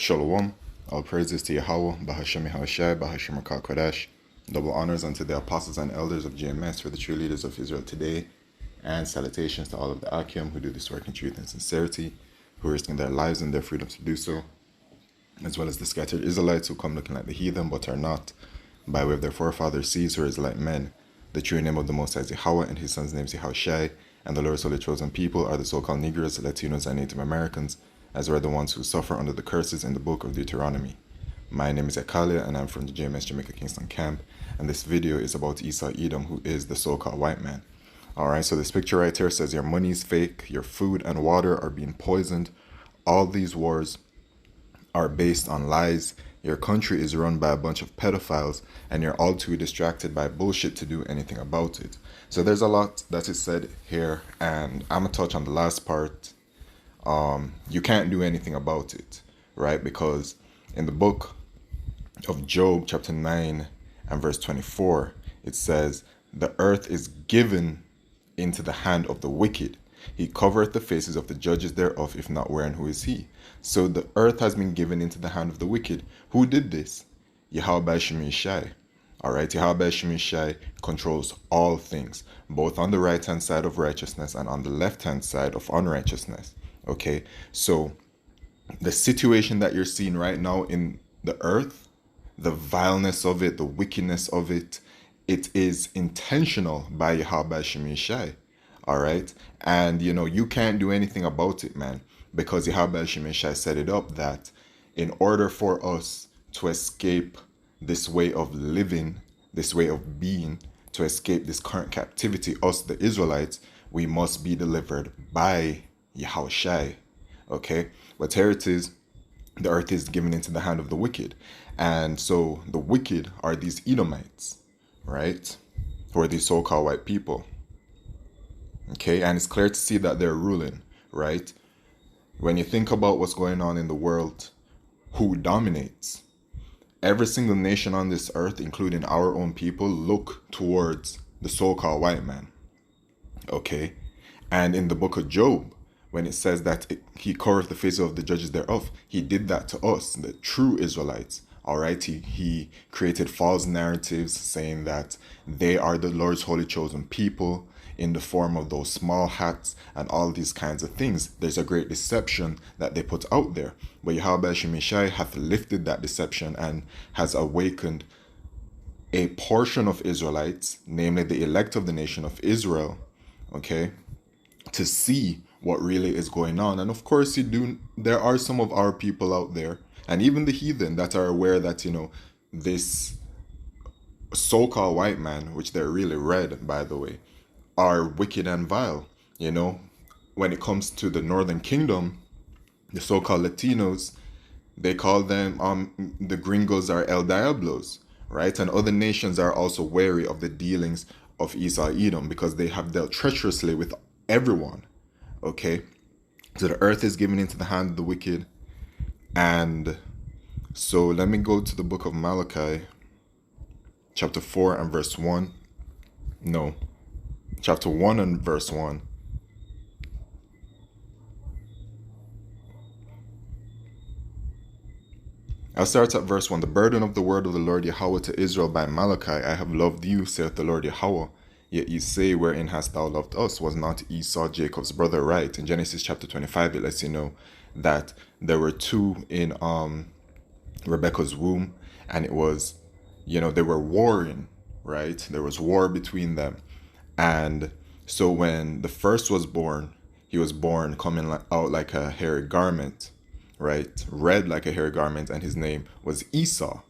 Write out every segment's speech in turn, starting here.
Shalom. All praises to Yahweh, Bahashem Yahushai, Bahashem Rakah Kodesh. Double honors unto the apostles and elders of GMS for the true leaders of Israel today. And salutations to all of the Akim who do this work in truth and sincerity, who are risking their lives and their freedom to do so, as well as the scattered Israelites who come looking like the heathen but are not, by way of their forefathers' seeds who are Israelite men. The true name of the Most High is Yahweh, and his son's name is Yahushai, and the Lord's holy chosen people are the so-called Negroes, Latinos, and Native Americans, as were the ones who suffer under the curses in the book of Deuteronomy. My name is Akalia, and I'm from the JMS Jamaica Kingston camp, and this video is about Esau Edom, who is the so-called white man. Alright, so this picture right here says your money is fake, your food and water are being poisoned. All these wars are based on lies. Your country is run by a bunch of pedophiles, and you're all too distracted by bullshit to do anything about it. So there's a lot that is said here, and I'm gonna touch on the last part. You can't do anything about it, right? Because in the book of Job, chapter 9 and verse 24, it says, "The earth is given into the hand of the wicked. He covereth the faces of the judges thereof, if not where and who is he?" So the earth has been given into the hand of the wicked. Who did this? Yahweh Shemishai. Alright, Yahweh Shemishai controls all things, both on the right hand side of righteousness and on the left hand side of unrighteousness. Okay, so the situation that you're seeing right now in the earth, the vileness of it, the wickedness of it, it is intentional by Yahweh Shemishai. All right. And, you can't do anything about it, man, because Yahweh Shemishai set it up that in order for us to escape this way of living, this way of being, to escape this current captivity, us, the Israelites, we must be delivered by Yahushai. Okay. But here it is. The earth is given into the hand of the wicked. And so the wicked are these Edomites, right? Who are these so-called white people. Okay, and it's clear to see that they're ruling, right? When you think about what's going on in the world, who dominates? Every single nation on this earth, including our own people, look towards the so-called white man. Okay, and in the book of Job, when it says that he covereth the faces of the judges thereof, he did that to us, the true Israelites. All right, he created false narratives saying that they are the Lord's holy chosen people in the form of those small hats and all these kinds of things. There's a great deception that they put out there. But Yahweh Shemishai hath lifted that deception and has awakened a portion of Israelites, namely the elect of the nation of Israel, okay, to see what really is going on. And of course, there are some of our people out there, and even the heathen, that are aware that, this so-called white man, which they're really red, by the way, are wicked and vile. When it comes to the Northern Kingdom, the so-called Latinos, they call them, the gringos are El Diablos, right? And other nations are also wary of the dealings of Esau Edom because they have dealt treacherously with everyone, okay? So the earth is given into the hand of the wicked. And so let me go to the book of Malachi, chapter 4 and verse 1. No, chapter 1 and verse 1. I'll start at verse 1. The burden of the word of the Lord Yahweh to Israel by Malachi. I have loved you, saith the Lord Yahweh. Yet you say, wherein hast thou loved us? Was not Esau Jacob's brother? Right. In Genesis chapter 25, it lets you know that there were two in Rebecca's womb, and it was, they were warring, right? There was war between them. And so when the first was born, he was born coming out like a hairy garment, right? Red like a hairy garment, and his name was Esau.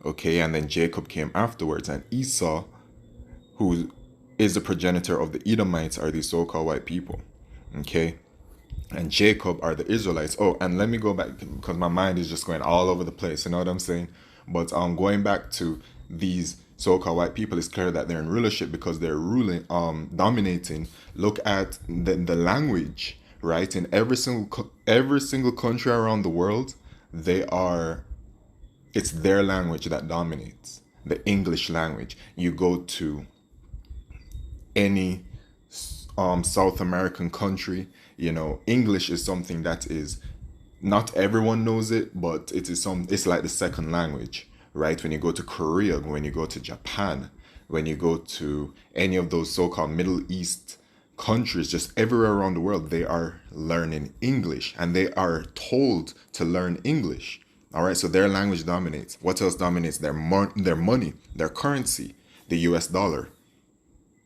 Okay, and then Jacob came afterwards, and Esau, who is the progenitor of the Edomites, are these so-called white people. Okay, and Jacob are the Israelites. Oh, and let me go back because my mind is just going all over the place. You know what I'm saying? But going back to these so-called white people, it's clear that they're in rulership because they're ruling, dominating. Look at the language, right? In every single country around the world, it's their language that dominates, the English language. You go to any South American country, English is something that is Not everyone knows it, but it's like the second language, right? When you go to Korea, when you go to Japan, when you go to any of those so-called Middle East countries, just everywhere around the world, they are learning English and they are told to learn English. All right, so their language dominates. What else dominates? Their money, their currency, the US dollar,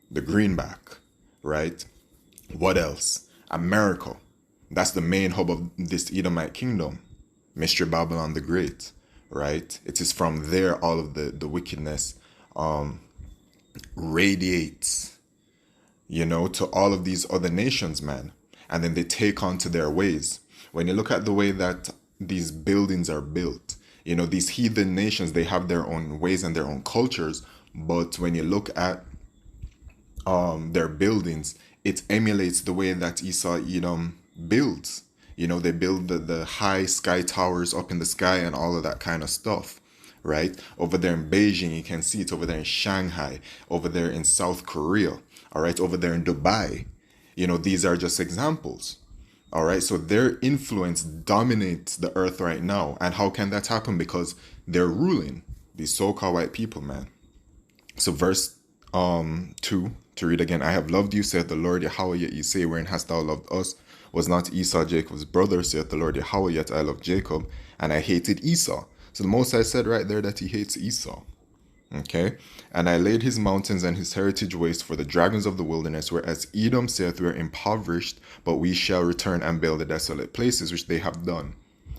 the greenback, right? What else? America. That's the main hub of this Edomite kingdom. Mystery Babylon the Great, right? It is from there all of the wickedness radiates, to all of these other nations, man. And then they take on to their ways. When you look at the way that these buildings are built, these heathen nations, they have their own ways and their own cultures. But when you look at their buildings, it emulates the way that Esau Edom builds. They build the high sky towers up in the sky and all of that kind of stuff, right? Over there in Beijing, you can see it. Over there in Shanghai, over there in South Korea, all right, over there in Dubai. These are just examples. All right, so their influence dominates the earth right now. And how can that happen? Because they're ruling these so-called white people, man. So verse 2, to read again. I have loved you, saith the Lord Yahweh, yet ye say, wherein hast thou loved us? Was not Esau Jacob's brother, saith the Lord Yahweh, yet I loved Jacob, and I hated Esau. So the Most High said right there that he hates Esau. Okay, and I laid his mountains and his heritage waste for the dragons of the wilderness, whereas Edom saith, we are impoverished, but we shall return and build the desolate places which they have done.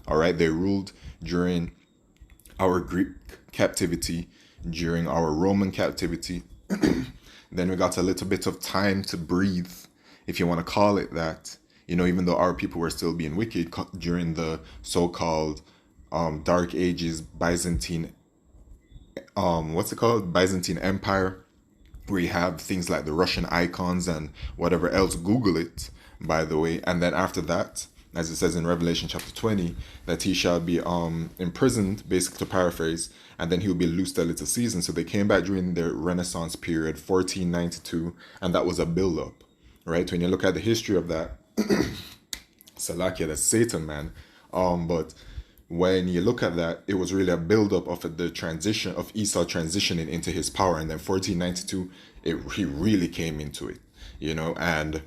All right, they ruled during our Greek captivity, during our Roman captivity. Then we got a little bit of time to breathe, if you want to call it that. Even though our people were still being wicked during the so-called Dark Ages, Byzantine Byzantine Empire, where you have things like the Russian icons and whatever else. Google it, by the way. And then after that, as it says in Revelation chapter 20, that he shall be imprisoned, basically to paraphrase, and then he'll be loosed a little season. So they came back during the Renaissance period, 1492, and that was a build-up, right? When you look at the history of that, Salakia, that's Satan, man. But when you look at that, it was really a build-up of the transition of Esau transitioning into his power, and then 1492, he really came into it, and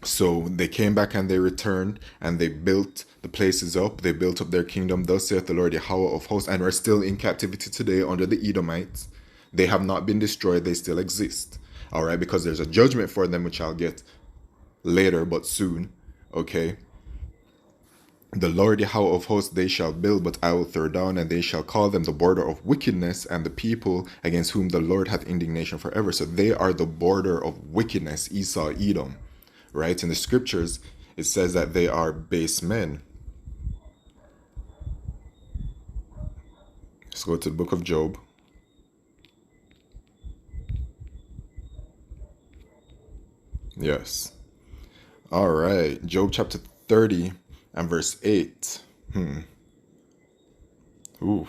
so they came back and they returned and they built the places up. They built up their kingdom. Thus saith the Lord Yahweh of hosts, and we're still in captivity today under the Edomites. They have not been destroyed. They still exist. All right, because there's a judgment for them, which I'll get later, but soon. Okay. The Lord Yahweh of hosts they shall build, but I will throw down, and they shall call them the border of wickedness, and the people against whom the Lord hath indignation forever. So they are the border of wickedness, Esau, Edom, right? In the scriptures, it says that they are base men. Let's go to the book of Job. Yes. All right. Job chapter 30 and verse 8. Oof.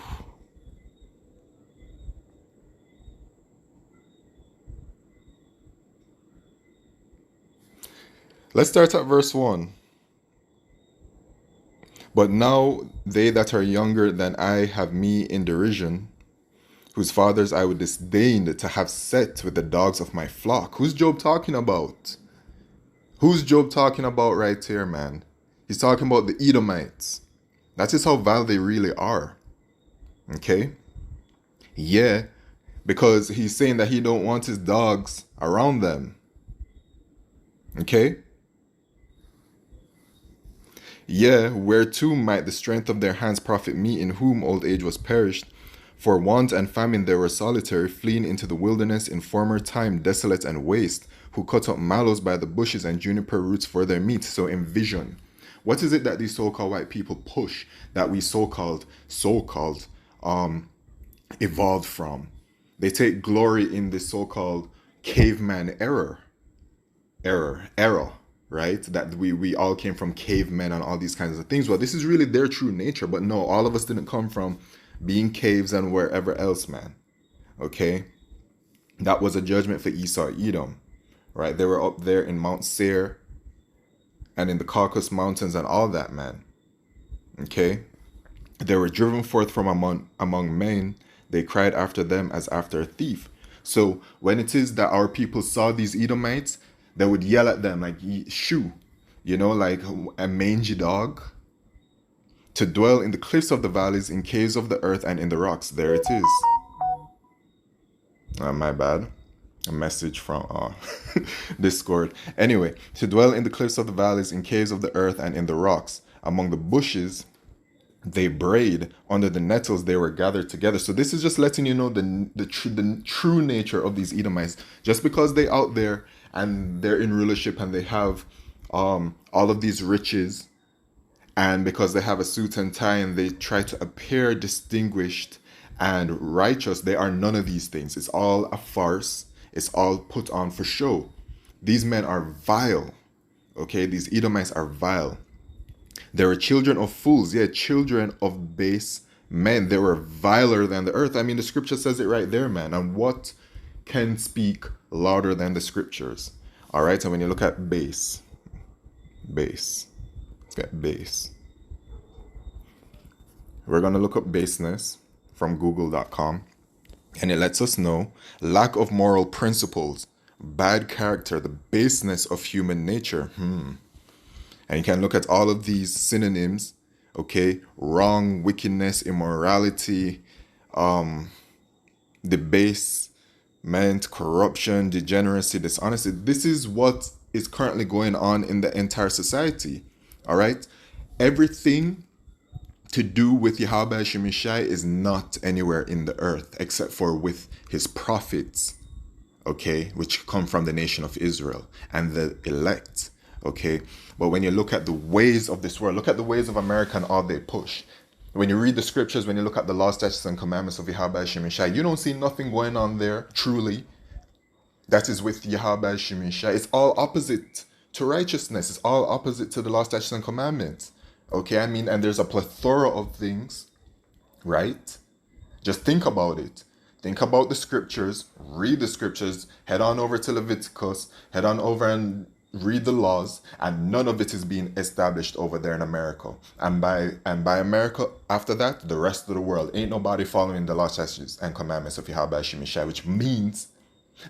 Let's start at verse 1. But now they that are younger than I have me in derision, whose fathers I would disdain to have set with the dogs of my flock. Who's Job talking about? Who's Job talking about right here, man? He's talking about the Edomites. That is how vile they really are. Okay? Yeah, because he's saying that he don't want his dogs around them. Okay? Yeah, whereto might the strength of their hands profit me, in whom old age was perished? For want and famine they were solitary, fleeing into the wilderness in former time, desolate and waste, who cut up mallows by the bushes and juniper roots for their meat. So envision, what is it that these so-called white people push that we so-called evolved from? They take glory in this so-called caveman era, right? That we all came from cavemen and all these kinds of things. Well, this is really their true nature, but no, all of us didn't come from being caves and wherever else, man. Okay? That was a judgment for Esau, Edom, right? They were up there in Mount Seir, and in the Caucasus Mountains and all that, man. Okay? They were driven forth from among men. They cried after them as after a thief. So when it is that our people saw these Edomites, they would yell at them like, shoo, like a mangy dog. To dwell in the cliffs of the valleys, in caves of the earth, and in the rocks. There it is. My bad. A message from Discord. Anyway, to dwell in the cliffs of the valleys, in caves of the earth, and in the rocks. Among the bushes, they brayed. Under the nettles, they were gathered together. So this is just letting you know the true nature of these Edomites. Just because they out there and they're in rulership and they have all of these riches, and because they have a suit and tie and they try to appear distinguished and righteous, they are none of these things. It's all a farce. It's all put on for show. These men are vile. Okay, these Edomites are vile. They were children of fools. Yeah, children of base men. They were viler than the earth. I mean, the scripture says it right there, man. And what can speak louder than the scriptures? All right, so when you look at base, let's get base. We're going to look up baseness from google.com. And it lets us know lack of moral principles, bad character, the baseness of human nature. And you can look at all of these synonyms, okay? Wrong, wickedness, immorality, debasement, corruption, degeneracy, dishonesty. This is what is currently going on in the entire society, all right? Everything to do with Yahweh Shemishai is not anywhere in the earth except for with his prophets, okay, which come from the nation of Israel and the elect, okay? But when you look at the ways of this world, look at the ways of America and all they push. When you read the scriptures, when you look at the law, statutes, and commandments of Yahweh Shemishai, you don't see nothing going on there, truly, that is with Yahweh Shemishai. It's all opposite to righteousness. It's all opposite to the law, statutes, and commandments. Okay, I mean, and there's a plethora of things, right? Just think about it. Think about the scriptures, read the scriptures, head on over to Leviticus, head on over and read the laws, and none of it is being established over there in America. And by America, after that, the rest of the world. Ain't nobody following the law, statutes, and commandments of Yahweh Shemishai, which means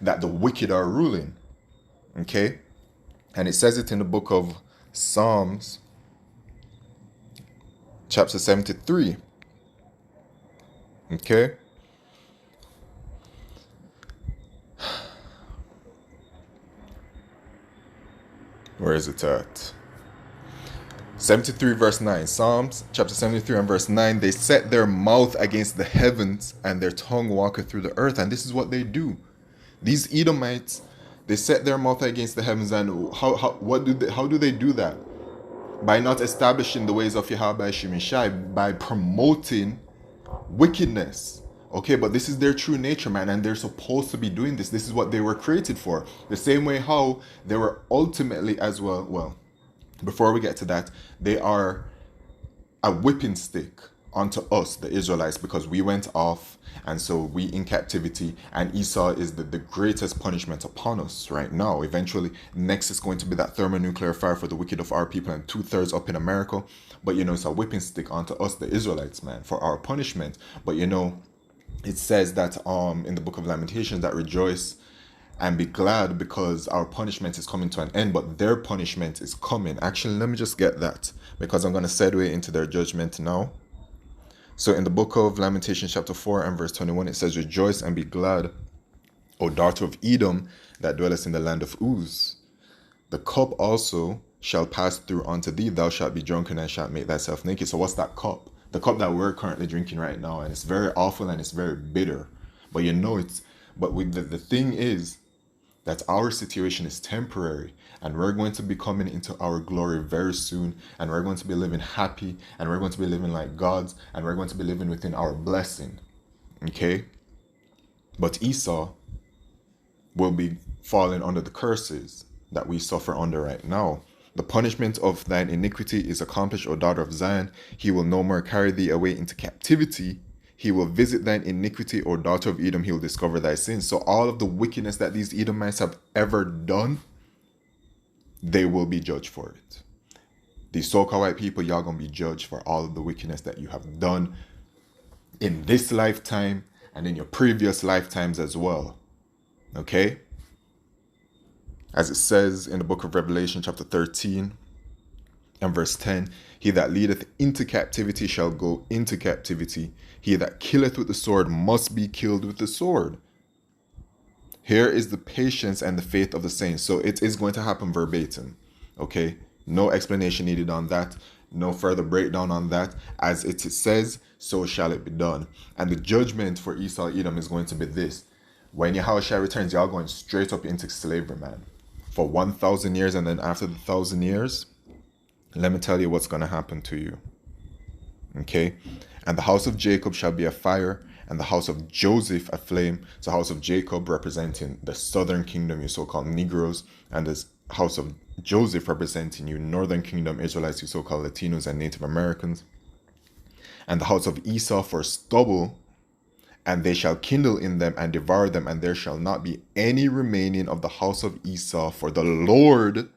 that the wicked are ruling. Okay? And it says it in the book of Psalms, chapter 73. Okay? Where is it at? 73 verse 9. Psalms chapter 73 and verse 9. They set their mouth against the heavens, and their tongue walketh through the earth. And this is what they do. These Edomites, they set their mouth against the heavens. And how do they do that? By not establishing the ways of Yahweh Shemishai, by promoting wickedness. Okay, but this is their true nature, man, and they're supposed to be doing this. This is what they were created for. The same way how they were ultimately as well, before we get to that, they are a whipping stick onto us, the Israelites, because we went off, and so we in captivity, and Esau is the greatest punishment upon us right now. Eventually, next is going to be that thermonuclear fire for the wicked of our people, and 2/3 up in America. But it's a whipping stick onto us, the Israelites, man, for our punishment. But it says that in the book of Lamentations that rejoice and be glad because our punishment is coming to an end, but their punishment is coming. Actually, let me just get that, because I'm going to segue into their judgment now. So in the book of Lamentations chapter 4 and verse 21, it says, rejoice and be glad, O daughter of Edom, that dwellest in the land of Uz. The cup also shall pass through unto thee. Thou shalt be drunken and shalt make thyself naked. So what's that cup? The cup that we're currently drinking right now. And it's very awful and it's very bitter. But the thing is that our situation is temporary. And we're going to be coming into our glory very soon. And we're going to be living happy. And we're going to be living like gods. And we're going to be living within our blessing. Okay? But Esau will be falling under the curses that we suffer under right now. The punishment of thine iniquity is accomplished, O daughter of Zion. He will no more carry thee away into captivity. He will visit thine iniquity, O daughter of Edom. He will discover thy sins. So all of the wickedness that these Edomites have ever done, they will be judged for it. These so-called white people, y'all gonna be judged for all of the wickedness that you have done in this lifetime and in your previous lifetimes as well. Okay? As it says in the book of Revelation, chapter 13 and verse 10, he that leadeth into captivity shall go into captivity. He that killeth with the sword must be killed with the sword. Here is the patience and the faith of the saints. So it is going to happen verbatim. Okay? No explanation needed on that. No further breakdown on that. As it says, so shall it be done. And the judgment for Esau Edom is going to be this. When Yahushua returns, y'all going straight up into slavery, man. For 1,000 years, and then after the 1,000 years, let me tell you what's going to happen to you. Okay? And the house of Jacob shall be a fire, and the house of Joseph a flame. So house of Jacob representing the southern kingdom, you so-called Negroes, and the house of Joseph representing you northern kingdom Israelites, you so-called Latinos and Native Americans. And the house of Esau for stubble, and they shall kindle in them and devour them, and there shall not be any remaining of the house of Esau, for the Lord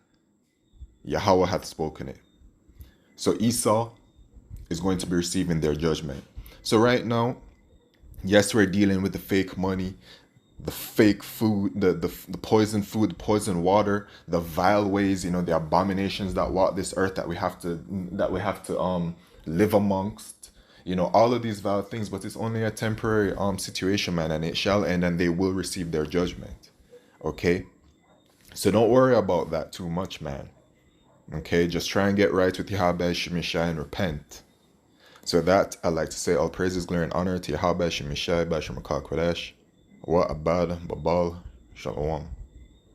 Yahweh hath spoken it. So Esau is going to be receiving their judgment. So right now, yes, we're dealing with the fake money, the fake food, the poison food, the poison water, the vile ways, you know, the abominations that walk this earth that we have to live amongst. You know, all of these vile things, but it's only a temporary situation, man, and it shall end, and they will receive their judgment. Okay? So don't worry about that too much, man. Okay? Just try and get right with Yahweh Shemishai and repent. So that, I like to say, all praises, glory, and honor to Yahweh Shemishai, Bashem Kodesh. Wa Abad, Babal, Shalom.